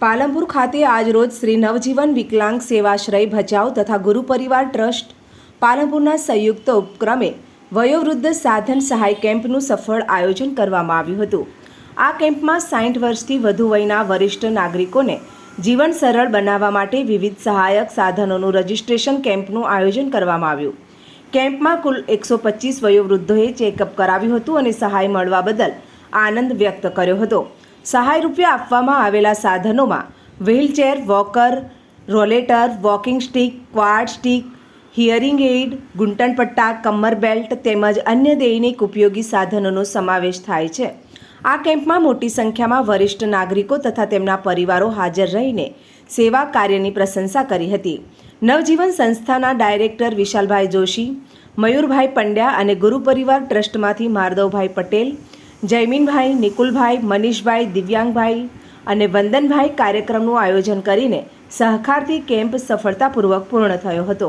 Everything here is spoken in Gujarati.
પાલનપુર ખાતે આજરોજ શ્રી નવજીવન વિકલાંગ સેવાશ્રય ભચાઉ તથા ગુરુ પરિવાર ટ્રસ્ટ પાલનપુરના સંયુક્ત ઉપક્રમે વયોવૃદ્ધ સાધન સહાય કેમ્પનું સફળ આયોજન કરવામાં આવ્યું હતું. આ કેમ્પમાં 60 વર્ષથી વધુ વયના વરિષ્ઠ નાગરિકોને જીવન સરળ બનાવવા માટે વિવિધ સહાયક સાધનોનું રજિસ્ટ્રેશન કેમ્પનું આયોજન કરવામાં આવ્યું. કેમ્પમાં કુલ 125 વયોવૃદ્ધોએ ચેકઅપ કરાવ્યું હતું અને સહાય મળવા બદલ આનંદ વ્યક્ત કર્યો હતો. સહાય રૂપે આપવામાં આવેલા સાધનોમાં wheelchair, walker, rollator, walking stick, quad stick, hearing aid, ઘૂંટણ પટ્ટા, કમર બેલ્ટ તેમજ અન્ય દૈનિક ઉપયોગી સાધનોનો સમાવેશ થાય છે. આ કેમ્પમાં મોટી સંખ્યામાં વરિષ્ઠ નાગરિકો તથા તેમના પરિવારો હાજર રહીને સેવા કાર્યની પ્રશંસા કરી હતી. નવજીવન સંસ્થાના ડાયરેક્ટર વિશાલભાઈ જોશી, મયુરભાઈ પંડ્યા અને ગુરુ પરિવાર ટ્રસ્ટમાંથી માધવભાઈ પટેલ, જયમીનભાઈ, નિકુલભાઈ, મનીષભાઈ, દિવ્યાંગભાઈ અને વંદનભાઈ કાર્યક્રમનું આયોજન કરીને સહકારથી કેમ્પ સફળતાપૂર્વક પૂર્ણ થયો હતો.